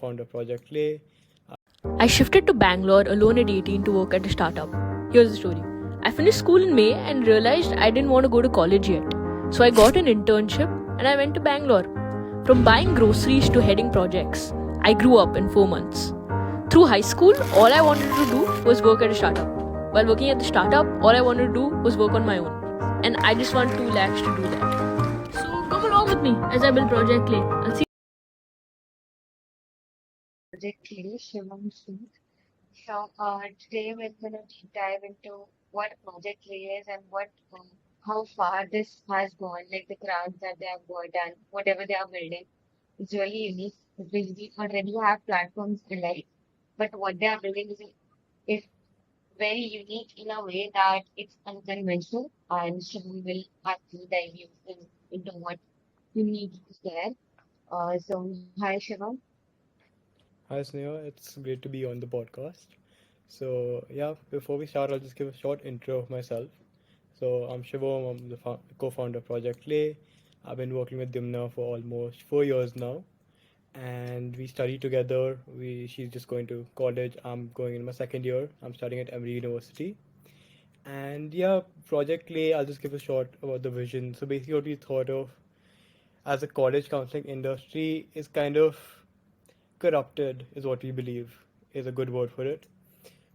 co-founder Project Clay. I shifted to Bangalore alone at 18 to work at a startup. Here's the story. I finished school in May and realized I didn't want to go to college yet. So I got an internship and I went to Bangalore. From buying groceries to heading projects, I grew up in 4 months. Through high school, all I wanted to do was work at a startup. While working at the startup, all I wanted to do was work on my own. And I just want 2 lakhs to do that. So come along with me as I build Project Clay. I'll see Project Clay, Shivom Sood. So today we're going to deep dive into what Project Clay is and how far this has gone, like the crowds that they have done, whatever they are building. It's really unique because we already have platforms alike, but what they are building is very unique in a way that it's unconventional, and Shivam will actually dive you into what unique is there. So hi Shivam. Hi Sneha, it's great to be on the podcast. So yeah, before we start, I'll just give a short intro of myself. So I'm Shivom, I'm the co-founder of Project Clay. I've been working with Dimna for almost 4 years now, and we study together. She's just going to college. I'm going in my second year. I'm studying at Emory University. And yeah, Project Clay, I'll just give a short about the vision. So basically, what we thought of as a college counseling industry is kind of corrupted, is what we believe is a good word for it.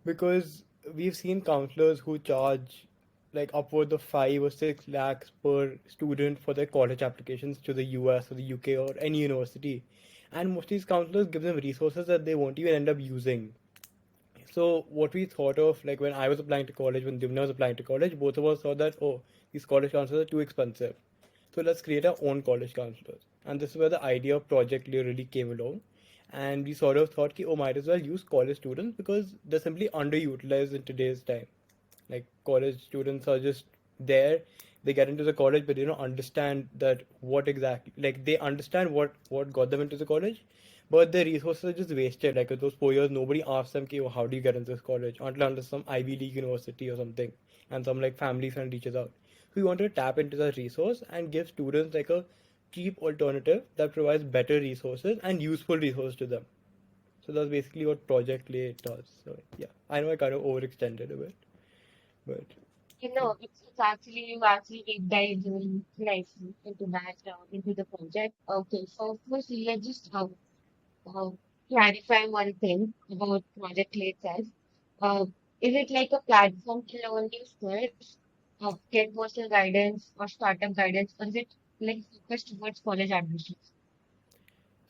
Because we've seen counselors who charge like upwards of 5 or 6 lakhs per student for their college applications to the US or the UK or any university. And most of these counselors give them resources that they won't even end up using. So what we thought of, like when I was applying to college, when Dimna was applying to college, both of us thought that, oh, these college counselors are too expensive. So let's create our own college counselors. And this is where the idea of Project Leo really came along. And we sort of thought, oh, might as well use college students because they're simply underutilized in today's time. Like college students are just there, they get into the college, but they don't understand that what exactly, like they understand what got them into the college, but their resources are just wasted. Like at those 4 years, nobody asks them, oh, how do you get into this college, until some Ivy League university or something, and some like family friend reaches out. So we want to tap into that resource and give students like a cheap alternative that provides better resources and useful resources to them. So that's basically what Project Lay does. So yeah, I know I kind of overextended a bit, but You yeah. know, it's actually you actually deep dive really nicely into into the project. Okay, so firstly, let's just uh, clarify one thing about Project Clay itself. Uh, is it like a platform to learn new skills, get personal guidance or startup guidance, or is it like focused towards college admissions?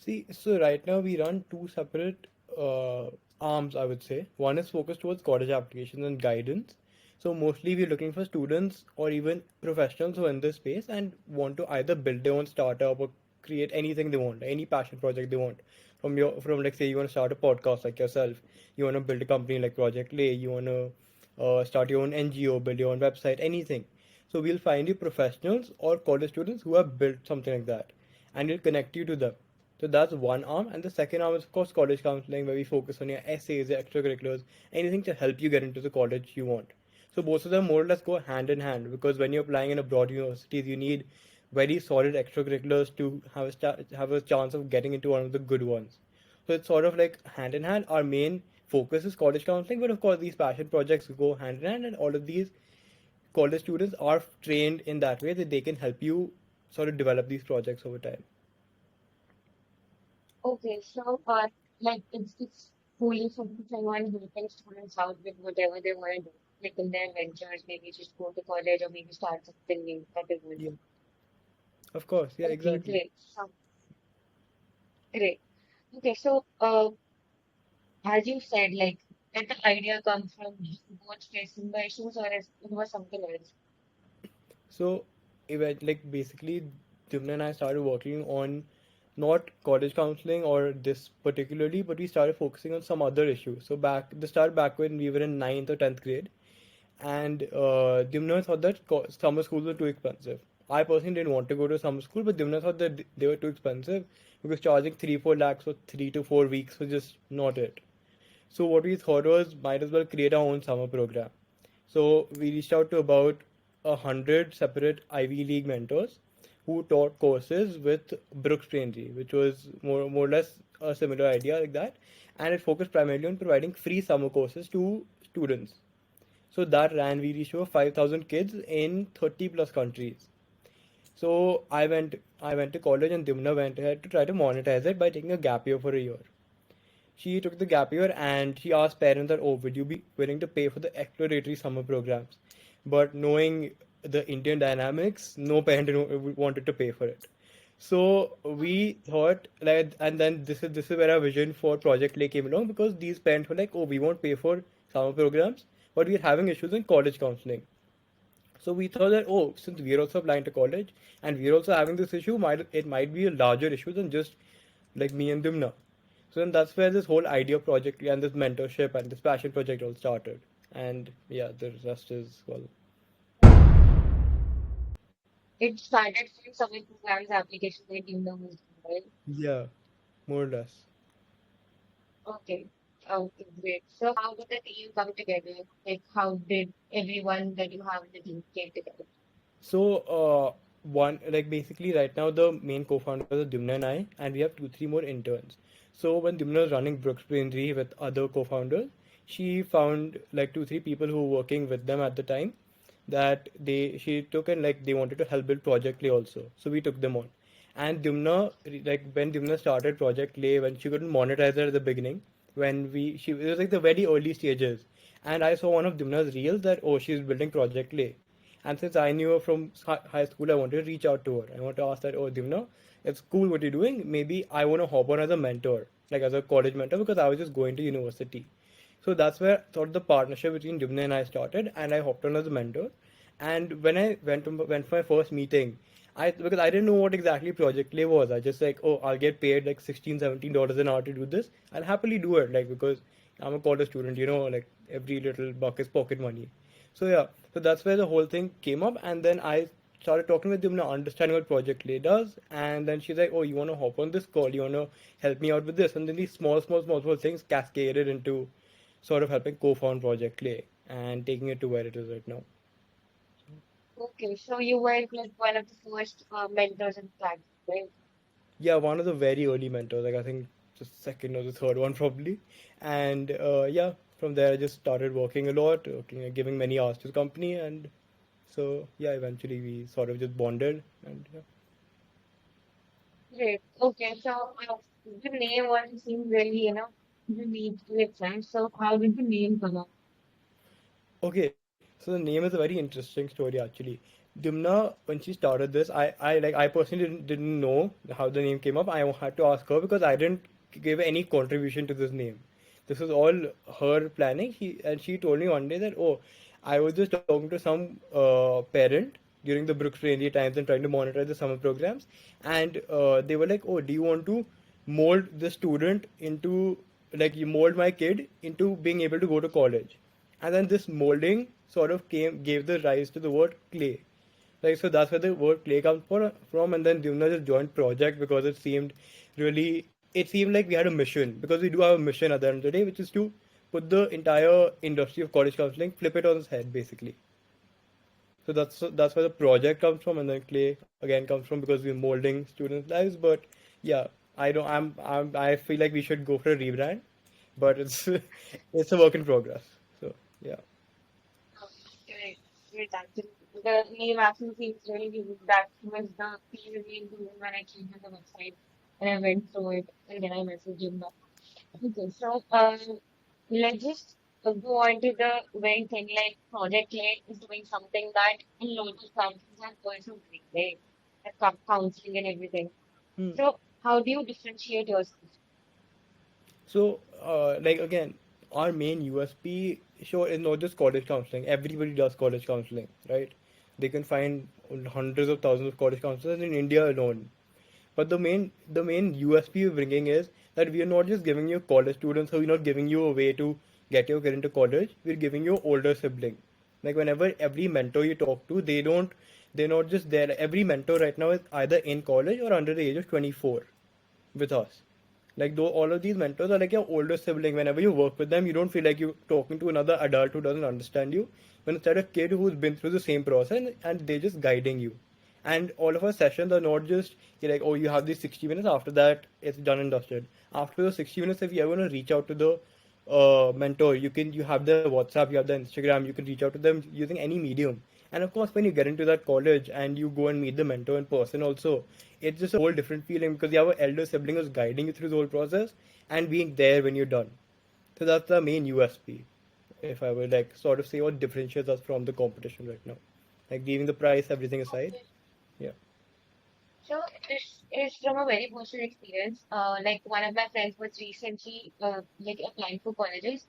See, so right now we run two separate arms, I would say. One is focused towards college applications and guidance. So mostly we're looking for students or even professionals who are in this space and want to either build their own startup or create anything they want, any passion project they want. From like say you want to start a podcast like yourself, you want to build a company like Project Lay, you want to start your own NGO, build your own website, anything. So we'll find you professionals or college students who have built something like that, and we'll connect you to them. So that's one arm, and the second arm is of course college counseling, where we focus on your essays, your extracurriculars, anything to help you get into the college you want. So both of them more or less go hand in hand because when you're applying in abroad universities, you need very solid extracurriculars to have a chance of getting into one of the good ones. So it's sort of like hand in hand. Our main focus is college counseling, but of course these passion projects go hand in hand, and all of these college students are trained in that way that they can help you sort of develop these projects over time. Okay, so like it's fully focusing on helping students out with whatever they want to do, like in their ventures, maybe just go to college or maybe start something new that they want Yeah, to. of course. Yeah, Okay, exactly. great. So great. Okay, so as you said, like did the idea come from both facing the issues or it was something else? So, like basically, Jimna and I started working on not college counseling or this particularly, but we started focusing on some other issue. So back when we were in ninth or 10th grade, and Dimna thought that summer schools were too expensive. I personally didn't want to go to summer school, but Dimna thought that they were too expensive because charging 3-4 lakhs for 3 to 4 weeks was just not it. So what we thought was might as well create our own summer program. So we reached out to about 100 separate Ivy League mentors who taught courses with Brooks PNG, which was more or less a similar idea like that, and it focused primarily on providing free summer courses to students. So that ran, we reached over 5,000 kids in 30 plus countries. So I went to college, and Dimna went ahead to try to monetize it by taking a gap year for a year. She took the gap year and she asked parents that, oh, would you be willing to pay for the exploratory summer programs? But knowing the Indian dynamics, no parent wanted to pay for it. So we thought like, and then this is where our vision for Project Lay came along, because these parents were like, oh, we won't pay for summer programs, but we're having issues in college counseling. So we thought that, oh, since we're also applying to college and we're also having this issue, it might be a larger issue than just like me and Dimna. So then that's where this whole idea project and this mentorship and this passion project all started. And yeah, the rest is, well, It started from summer programs application that you know, right? yeah, more or less. Okay. Okay, great. So how did the team come together? Like, how did everyone that you have in the team came together? So, one, like basically right now the main co-founders are Dimna and I, and we have two, three more interns. So when Dimna was running Brooks Braintree with other co-founders, she found like two, three people who were working with them at the time that she took, and like they wanted to help build Project Lay also. So we took them on. And Dimna, like when Dimna started Project Lay, when she couldn't monetize it at the beginning, it was like the very early stages. And I saw one of Dimna's reels that, oh, she's building Project Lay. And since I knew her from high school, I wanted to reach out to her. I want to ask that, oh, Dimna, it's cool what you're doing. Maybe I want to hop on as a mentor, like as a college mentor, because I was just going to university. So that's where sort of the partnership between Dimna and I started, and I hopped on as a mentor. And when I went for my first meeting, because I didn't know what exactly Project Lay was. I just like, oh, I'll get paid like $16-17 an hour to do this. I'll happily do it, like, because I'm a college student, like every little buck is pocket money. So yeah, so that's where the whole thing came up, and then I started talking with Dimna, understanding what Project Lay does, and then she's like, "Oh, you want to hop on this call? You want to help me out with this?" And then these small things cascaded into sort of helping co-found Project Lay and taking it to where it is right now. Okay, so you were like one of the first mentors in that, right? Yeah, one of the very early mentors, like I think the second or the third one probably, and yeah, from there I just started working a lot, giving many hours to the company, and so yeah, eventually we sort of just bonded, and yeah. Great. Okay, so the name also seems really, unique to itself. So how did the name come up? Okay, so the name is a very interesting story actually. Dimna, when she started this, I personally didn't know how the name came up. I had to ask her because I didn't give any contribution to this name. This was all her planning. She told me one day that, oh, I was just talking to some parent during the Brooks Rainy times and trying to monitor the summer programs, and they were like, oh, do you want to mold the student into, like, you mold my kid into being able to go to college? And then this molding sort of gave the rise to the word clay. Like, so that's where the word clay comes from. And then Dimna just joined project because it seemed like we had a mission, because we do have a mission at the end of the day, which is to put the entire industry of college counseling, flip it on its head basically. So that's where the project comes from, and then clay again comes from because we're molding students' lives. But yeah, I don't. I feel like we should go for a rebrand, but it's it's a work in progress. So yeah. Great, great, actually. The name actually seems really unique. That was the theme name when I came to the website and I went through it and then I messaged him back. Okay, so let's just go on to the main thing. Like Project Late is doing something that a lot of companies are also doing, right? The counseling and everything. Hmm. So how do you differentiate yourself? So, like again, our main USP, sure, is not just college counseling. Everybody does college counseling, right? They can find hundreds of thousands of college counselors in India alone. But the main USP we're bringing is that we are not just giving you college students, so we're not giving you a way to get your kid into college. We're giving you older sibling. Like whenever every mentor you talk to, they're not just there. Every mentor right now is either in college or under the age of 24 with us. Like though all of these mentors are like your older sibling. Whenever you work with them, you don't feel like you're talking to another adult who doesn't understand you. When it's a kid who's been through the same process and they're just guiding you. And all of our sessions are not just you're like, oh, you have these 60 minutes, after that it's done and dusted. After those 60 minutes, if you ever want to reach out to the mentor, you have their WhatsApp, you have their Instagram, you can reach out to them using any medium. And of course, when you get into that college and you go and meet the mentor in person also, it's just a whole different feeling because you have an elder sibling who's guiding you through the whole process and being there when you're done. So that's the main USP, if I would like sort of say what differentiates us from the competition right now. Like leaving the price, everything aside. Okay. Yeah. So this is from a very personal experience. Like one of my friends was recently like applying for colleges,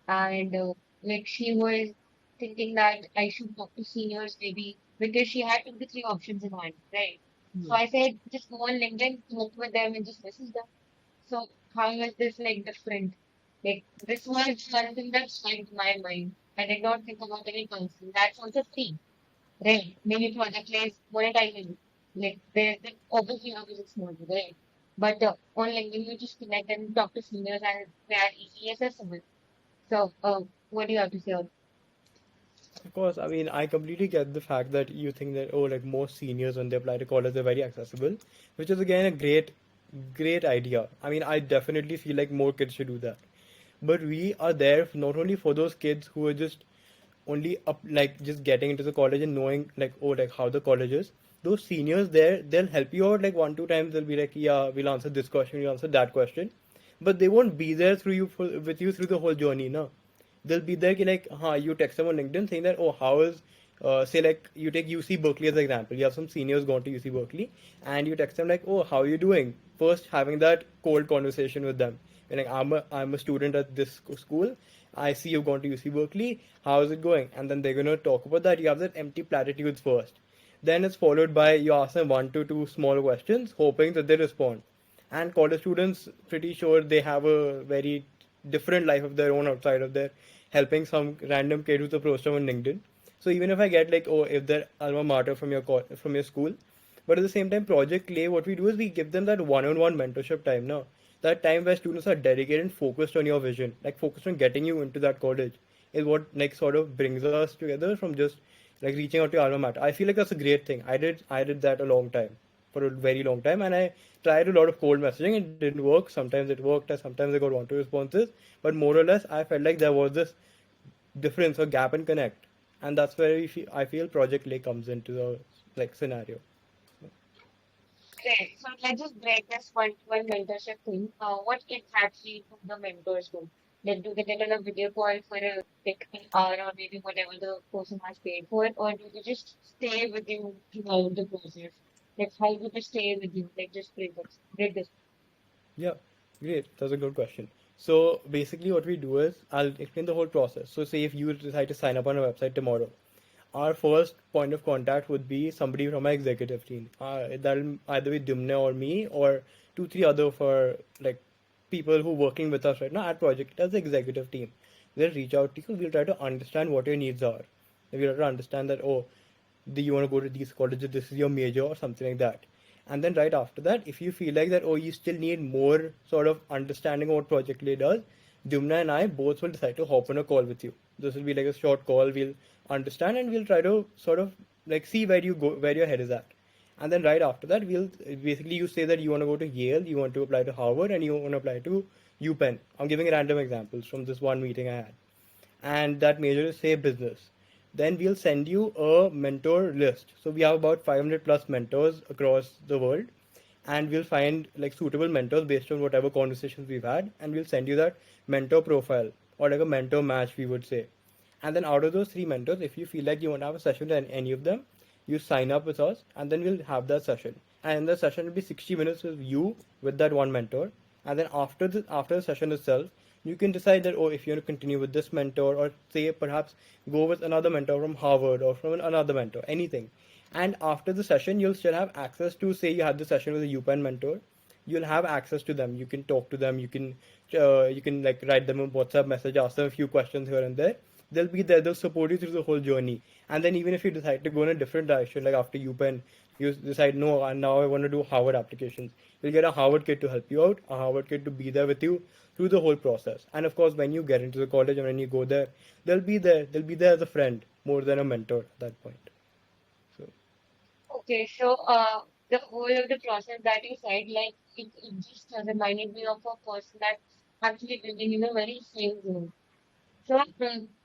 and like she was thinking that I should talk to seniors maybe because she had took the three options in one, right? So I said just go on LinkedIn, connect with them, and just message them. So how is this like different? Like this was something that struck my mind. I did not think about any counseling. That's also free, right? Many project is monetizing. Like there's obviously how is small, right? But on LinkedIn you just connect and talk to seniors and they are easily accessible. So what do you have to say on Of course, I mean, I completely get the fact that you think that, oh, like most seniors when they apply to college, they're very accessible, which is again a great idea. I mean, I definitely feel like more kids should do that. But we are there not only for those kids who are just only up, like just getting into the college and knowing like, oh, like how the college is. Those seniors there, they'll help you out like one, two times. They'll be like, yeah, we'll answer this question, we'll answer that question. But they won't be there through with you through the whole journey, no? They'll be there like, you text them on LinkedIn saying that, oh, how is, say like you take UC Berkeley as an example. You have some seniors gone to UC Berkeley, and you text them like, oh, how are you doing? First, having that cold conversation with them. You're like, I'm a student at this school. I see you've gone to UC Berkeley. How is it going? And then they're gonna talk about that. You have that empty platitudes first. Then it's followed by you ask them one to two small questions, hoping that they respond. And college students, pretty sure they have a very different life of their own outside of their helping some random kid who's approached them on LinkedIn. So even if I get like, oh, if they're alma mater from your from your school, but at the same time, Project Clay, what we do is we give them that one-on-one mentorship time now. That time where students are dedicated and focused on your vision, like focused on getting you into that college, is what like sort of brings us together from just like reaching out to your alma mater. I feel like that's a great thing. I did that a long time, for a very long time, and I tried a lot of cold messaging. It didn't work. Sometimes it worked, and sometimes I got one two responses. But more or less, I felt like there was this difference or gap in connect, and that's where I feel Project Lake comes into the like scenario. Great. So let's just break this one mentorship thing. What exactly do the mentors do? Like, do they get on a video call for a like an hour or maybe whatever the person has paid for it, or do they just stay with you throughout the process? Like, how do they stay with you? Like, just break this. Yeah, great. That's a good question. So basically, what we do is I'll explain the whole process. So say if you decide to sign up on a website tomorrow, our first point of contact would be somebody from our executive team. That'll either be Dimne or me or two, three other of our like people who working with us right now at project as the executive team. We'll reach out to you. We'll try to understand what your needs are. We'll try to understand that, oh, do you want to go to these colleges? This is your major or something like that. And then right after that, if you feel like that, oh, you still need more sort of understanding of what Project Lay does, Jumna and I both will decide to hop on a call with you. This will be like a short call. We'll understand and we'll try to sort of like see where you go, where your head is at. And then right after that, we'll basically you say that you want to go to Yale, you want to apply to Harvard, and you want to apply to UPenn. I'm giving random examples from this one meeting I had, and that major is say business. Then we'll send you a mentor list. So we have about 500 plus mentors across the world, and we'll find like suitable mentors based on whatever conversations we've had, and we'll send you that mentor profile or like a mentor match, we would say. And then out of those three mentors, if you feel like you want to have a session with any of them, you sign up with us, and then we'll have that session. And the session will be 60 minutes with you with that one mentor. And then after the session itself, you can decide that, oh, if you want to continue with this mentor, or say perhaps go with another mentor from Harvard or from another mentor, anything. And after the session, you'll still have access to, say you had the session with a UPenn mentor, you'll have access to them. You can talk to them. You can like write them a WhatsApp message, ask them a few questions here and there. They'll be there. They'll support you through the whole journey. And then even if you decide to go in a different direction, like after UPenn, you decide no, and now I want to do Harvard applications. You'll get a Harvard kid to help you out, a Harvard kid to be there with you through the whole process. And of course, when you get into the college and when you go there, they'll be there. They'll be there as a friend more than a mentor at that point. So. Okay, so the whole of the process that you said, like it just reminded me of a person that's actually living in a very same zone. So,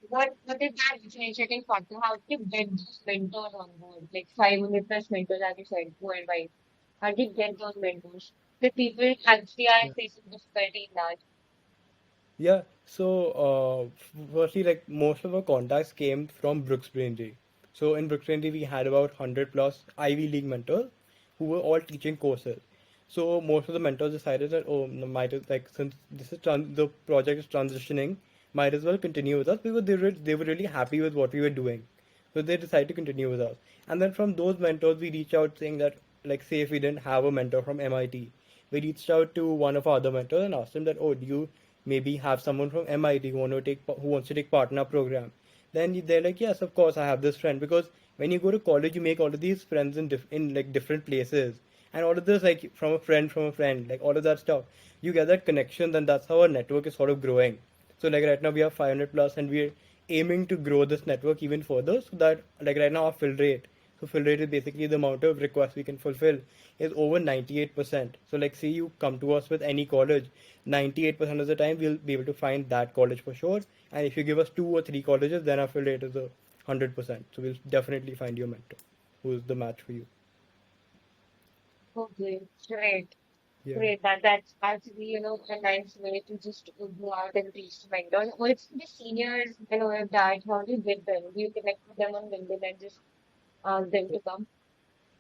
what is that differentiating factor? How do you get those mentors on board? Like 500 plus mentors, as you said, worldwide. How do you get those mentors? The people actually are facing difficulty in that. Yeah, so firstly, like most of our contacts came from Brooks Braintree. So in Brooks Braintree, we had about 100 plus Ivy League mentors who were all teaching courses. So most of the mentors decided that, oh, no, might as like since the project is transitioning, might as well continue with us because they were really happy with what we were doing. So they decided to continue with us. And then from those mentors, we reached out saying that, like, say if we didn't have a mentor from MIT, we reached out to one of our other mentors and asked him that, oh, do you maybe have someone from MIT who wants to take part in our program? Then they're like, yes, of course, I have this friend because when you go to college, you make all of these friends in like different places, and all of this like from a friend, like all of that stuff. You get that connection, then that's how our network is sort of growing. So like right now we have 500 plus, and we're aiming to grow this network even further so that like right now our fill rate. So fill rate is basically the amount of requests we can fulfill is over 98%. So like say you come to us with any college, 98% of the time we'll be able to find that college for sure. And if you give us two or three colleges, then our fill rate is a 100%. So we'll definitely find your mentor who's the match for you. Okay, great. Yeah. Great. That's actually, a nice way to just go out and reach the mentors. Also, the seniors and all of that, how do you get them? Do you connect with them on LinkedIn and just ask them to come?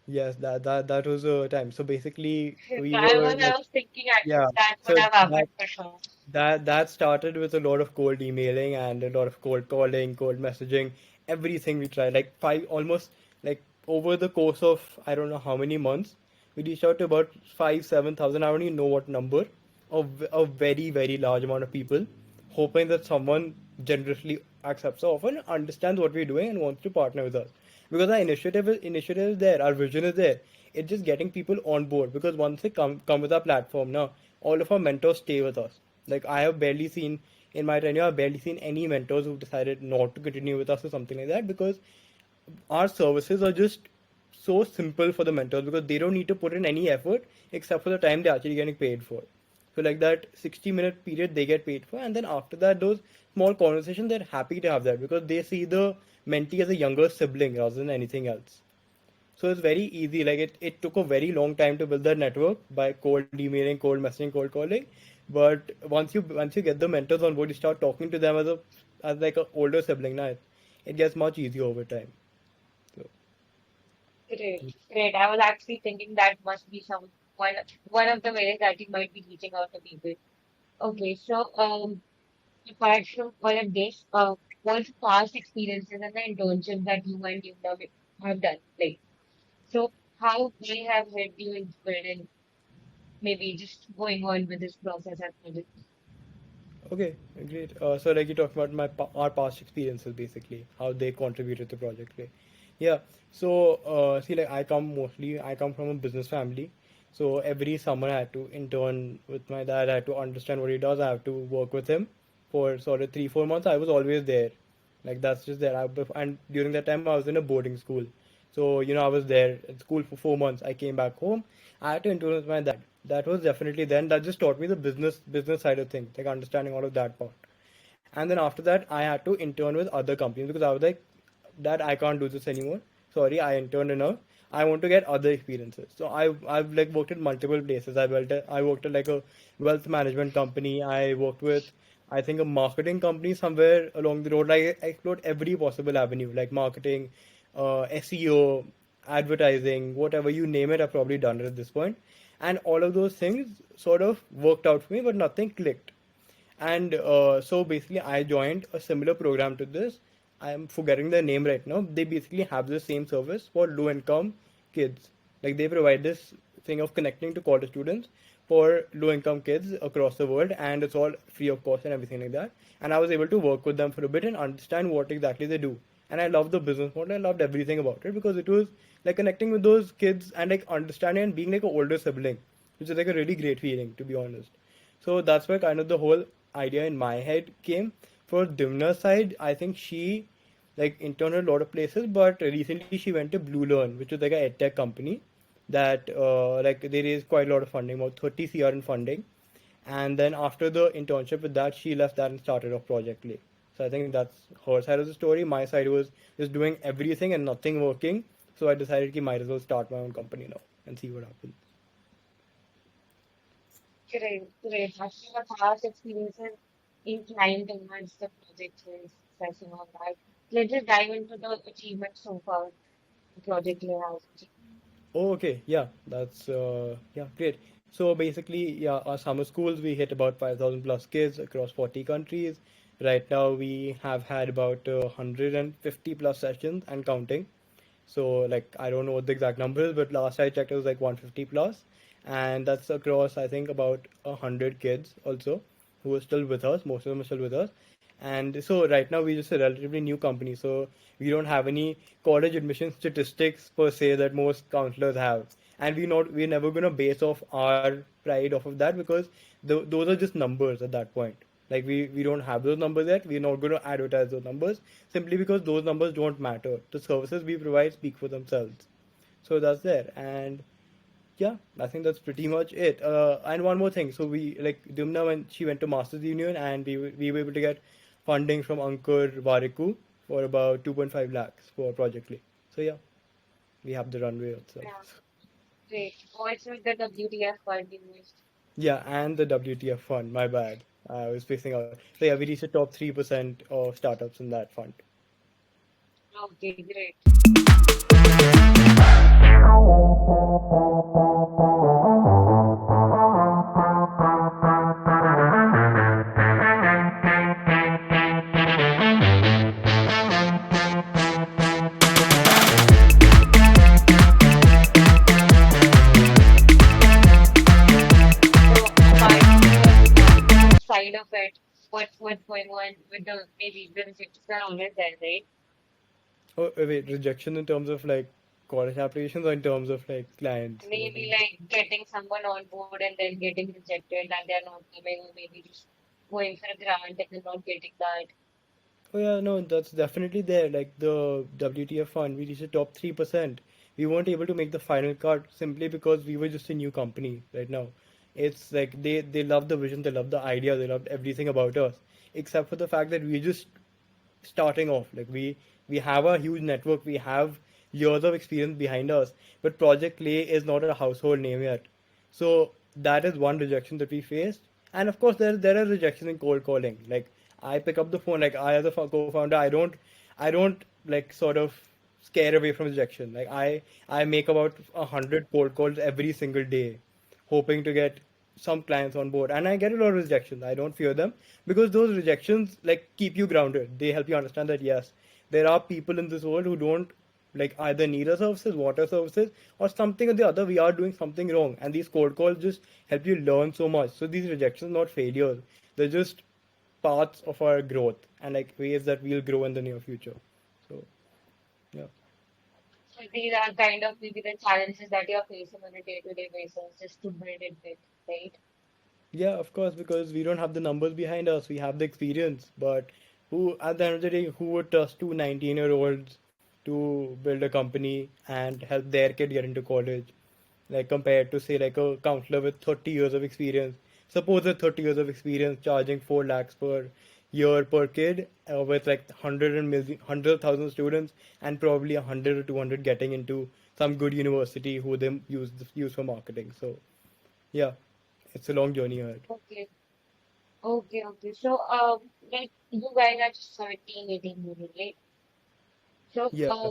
Yes, that was a time. So basically we I were was, I like, was thinking I, yeah. that would So have happened for sure. that started with a lot of cold emailing and a lot of cold calling, cold messaging, everything we tried. Like five almost like over the course of I don't know how many months, we reached out to about 5, 7,000. I don't even know what number of a very very large amount of people, hoping that someone generously accepts our offer and understands what we're doing and wants to partner with us. Because our initiative is there, our vision is there. It's just getting people on board because once they come with our platform now, all of our mentors stay with us. Like I have barely seen in my tenure, I've barely seen any mentors who've decided not to continue with us or something like that because our services are just so simple for the mentors because they don't need to put in any effort except for the time they're actually getting paid for. So like that 60-minute period they get paid for, and then after that those small conversations they're happy to have that because they see the mentee as a younger sibling rather than anything else. So it's very easy. Like it took a very long time to build that network by cold emailing, cold messaging, cold calling. But once you get the mentors on board, you start talking to them as like an older sibling. Now it gets much easier over time. So Great, great. I was actually thinking that must be one of the ways that you might be reaching out to people. Okay, so apart from all of this, what's past experiences and the internships that you and you have done? Like, so how they have helped you in building maybe just going on with this process at project. okay, great. So like you talked about our past experiences, basically how they contributed to project, right? Yeah. So see, like I come from a business family. So every summer I had to intern with my dad. I had to understand what he does. I have to work with him for sort of 3, 4 months. I was always there. Like that's just there. And during that time I was in a boarding school. So I was there at school for 4 months. I came back home. I had to intern with my dad. That was definitely then. That just taught me the business side of things, like understanding all of that part. And then after that, I had to intern with other companies because I was like, Dad, I can't do this anymore. Sorry, I interned enough. I want to get other experiences. So I've like worked in multiple places. I worked at like a wealth management company. I worked with I think a marketing company somewhere along the road. Like I explored every possible avenue, like marketing, SEO, advertising, whatever you name it. I've probably done it at this point, and all of those things sort of worked out for me, but nothing clicked. And so basically, I joined a similar program to this. I'm forgetting the name right now. They basically have the same service for low income kids. Like they provide this thing of connecting to college students for low income kids across the world, and it's all free of cost and everything like that. And I was able to work with them for a bit and understand what exactly they do. And I loved the business model. I loved everything about it because it was like connecting with those kids and like understanding and being like an older sibling, which is like a really great feeling, to be honest. So that's where kind of the whole idea in my head came. For Dimna's side, I think she like interned at a lot of places, but recently she went to Blue Learn, which is like a edtech company that like they raised quite a lot of funding, about 30 CR in funding. And then after the internship with that, she left that and started off Project Lay. So I think that's her side of the story. My side was just doing everything and nothing working. So I decided I might as well start my own company now and see what happens. Great, great. After your past experiences inclined towards the project success and all that, let's just dive into the achievements so far the project you have achieved. Oh, okay. Yeah, that's yeah, great. So basically, yeah, our summer schools we hit about 5,000 plus kids across 40 countries. Right now, we have had about 150 plus sessions and counting. So like I don't know what the exact number is, but last I checked it was like 150 plus, and that's across I think about 100 kids also who are still with us. Most of them are still with us, and so right now we're just a relatively new company, so we don't have any college admission statistics per se that most counselors have, and we're never gonna base off our pride off of that because those are just numbers at that point. Like we don't have those numbers yet. We're not going to advertise those numbers simply because those numbers don't matter. The services we provide speak for themselves. So that's there. And yeah, I think that's pretty much it. And one more thing. So we like Dumna when she went to Masters Union and we were able to get funding from Ankur Variku for about 2.5 lakhs for Project Lay. So yeah, we have the runway Yeah, itself. great. Also with the WTF fund you used. Yeah, and the WTF fund. My bad. I was spacing out. So yeah, we reached the top 3% of startups in that fund. Okay, great. So apart from the side of it, what's going on with the maybe the rejections are always there, right? Oh, wait, rejection in terms of like college applications or in terms of like clients? What do Maybe you- like getting someone on board and then getting rejected and they're not coming, or maybe just going for a grant and then not getting that. Oh yeah, no, that's definitely there. Like the WTF fund, we reached the top 3%. We weren't able to make the final cut simply because we were just a new company right now. It's like they love the vision, they love the idea, they loved everything about us, except for the fact that we're just starting off. Like we have a huge network, we have years of experience behind us, but Project Lay is not a household name yet. So that is one rejection that we faced, and of course there are rejections in cold calling. Like I pick up the phone, like I as a co-founder, I don't like sort of scare away from rejection. Like I make about 100 cold calls every single day hoping to get some clients on board, and I get a lot of rejections. I don't fear them because those rejections like keep you grounded. They help you understand that yes, there are people in this world who don't like either need our services, want our services, or something or the other. We are doing something wrong, and these cold calls just help you learn so much. So these rejections are not failures; they're just parts of our growth and like ways that we'll grow in the near future. So yeah. So these are kind of maybe the challenges that you're facing on a day-to-day basis just to build it big, right? Yeah, of course, because we don't have the numbers behind us. We have the experience. But who, at the end of the day, who would trust two 19-year-olds to build a company and help their kid get into college? Like compared to say like a counselor with 30 years of experience. Suppose a 30 years of experience charging 4 lakhs per year per kid with like 100,000 students and probably 100 or 200 getting into some good university who they use for marketing. So yeah, it's a long journey ahead. Okay, okay. So, like you guys are just 17, 18 maybe, right? So, Yeah.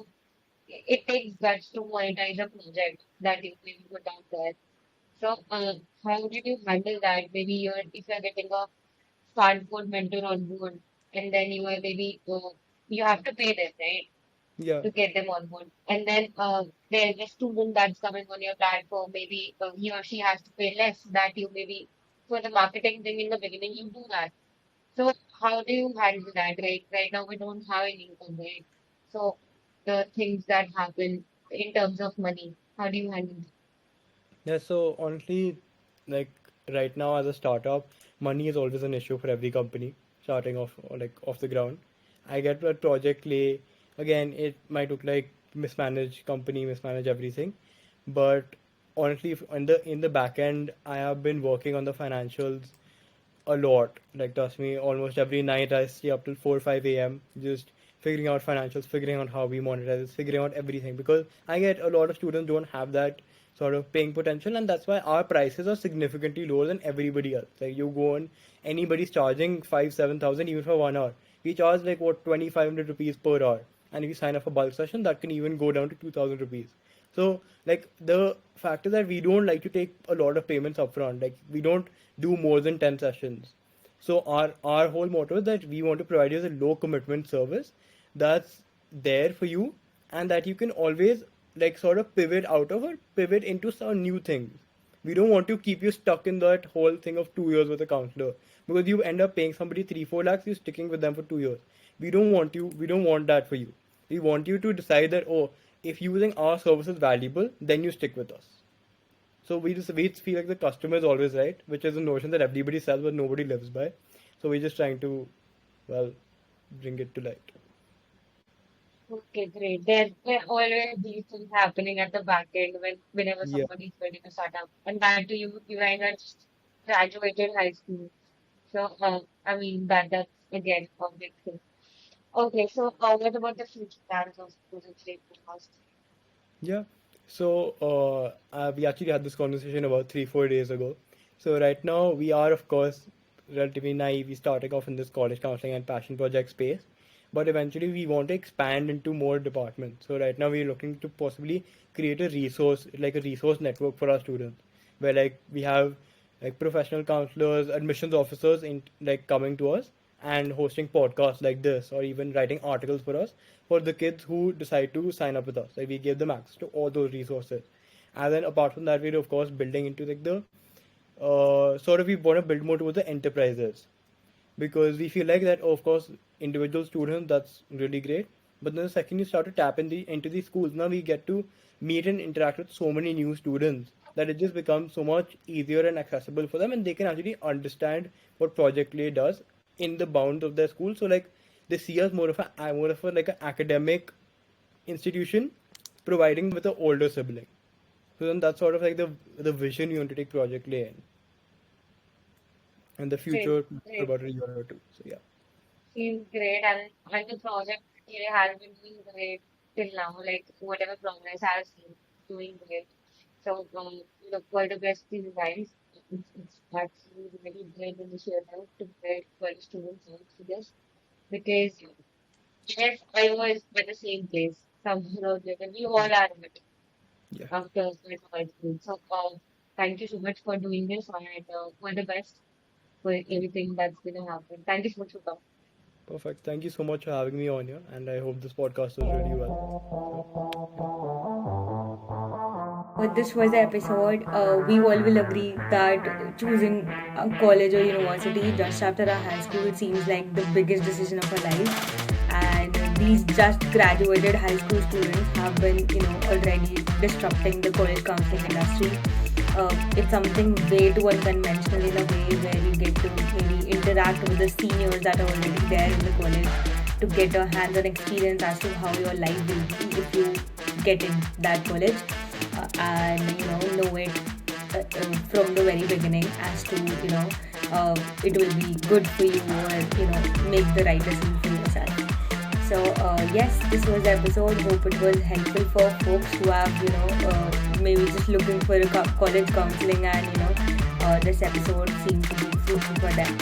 it takes guts to monetize a project that you maybe put out there. So, how did you handle that? Maybe if you're getting a hardcore mentor on board, and then you are maybe you have to pay them, right, Yeah. to get them on board. And then there's a student that's coming on your platform. Maybe he or she has to pay less. That you maybe for the marketing thing in the beginning, you do that. So how do you handle that? Right now we don't have any income, right? So the things that happen in terms of money, how do you handle it? Yeah. So honestly, like right now as a startup, money is always an issue for every company starting off or like off the ground. I get a project lay. Again, it might look like mismanaged company, mismanage everything, but honestly, if in the back end, I have been working on the financials a lot. Like, trust me, almost every night I stay up till 4 5 a.m. just figuring out financials, figuring out how we monetize, figuring out everything. Because I get a lot of students don't have that sort of paying potential, and that's why our prices are significantly lower than everybody else. Like, you go on, anybody's charging 5 7,000 even for 1 hour. We charge like what 2,500 rupees per hour, and if you sign up for bulk session, that can even go down to 2,000 rupees. So, like, the fact is that we don't like to take a lot of payments upfront. Like, we don't do more than 10 sessions. So our whole motto is that we want to provide you with a low commitment service that's there for you, and that you can always like sort of pivot out of it, pivot into some new things. We don't want to keep you stuck in that whole thing of 2 years with a counselor, because you end up paying somebody 3 4 lakhs, you're sticking with them for 2 years. We don't want that for you. We want you to decide that, oh, if using our service is valuable, then you stick with us. So we feel like the customer is always right, which is a notion that everybody sells but nobody lives by. So we're just trying to, well, bring it to light. Okay, great. There always these things happening at the back end whenever Yeah. somebody's building a startup. And that to you guys are just graduated high school. So I mean that's again a big thing. Okay, so what about the future plans of 2003 podcast? Yeah. So we actually had this conversation about 3 4 days ago. So right now we are of course relatively naive. We starting off in this college counseling and passion project space, but eventually we want to expand into more departments. So right now we're looking to possibly create a resource, like a resource network for our students, where like we have like professional counselors, admissions officers in like coming to us and hosting podcasts like this, or even writing articles for us for the kids who decide to sign up with us. Like, we give them access to all those resources. And then apart from that, we're of course building into like the sort of, we want to build more towards the enterprises, because we feel like that, of course, individual students, that's really great, but then the second you start to tap into these schools, now we get to meet and interact with so many new students that it just becomes so much easier and accessible for them, and they can actually understand what Project Lay does in the bounds of their school. So like, they see us more of a like an academic institution providing with an older sibling. So then that's sort of like the vision you want to take Project Lay in, and the Great, future for great. about a year or two. So yeah. Seems great, and the project here has been doing great till now. Like whatever progress has been doing great. So look for the best to you guys. It's actually really great initiative to build for the students for this, because yes, I was at the same place somehow or the other. We all are at it Yeah. after high school. So thank you so much for doing this, and all the best for everything that's gonna happen. Thank you so much for coming. Perfect. Thank you so much for having me on here, and I hope this podcast was really well. This was the episode. We all will agree that choosing a college or university just after our high school seems like the biggest decision of our life. And these just graduated high school students have been, already disrupting the college counseling industry. It's something way too unconventional in a way where you get to maybe interact with the seniors that are already there in the college to get a hands-on experience as to how your life will be if you get in that college, and know it from the very beginning as to it will be good for you, or make the right decision for yourself. So yes, this was the episode. Hope it was helpful for folks who have maybe just looking for a college counseling, and this episode seemed to be fruitful for them.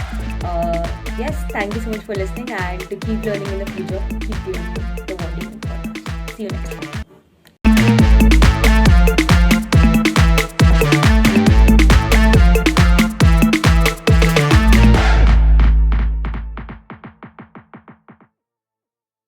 Yes, thank you so much for listening, and to keep learning in the future, keep learning.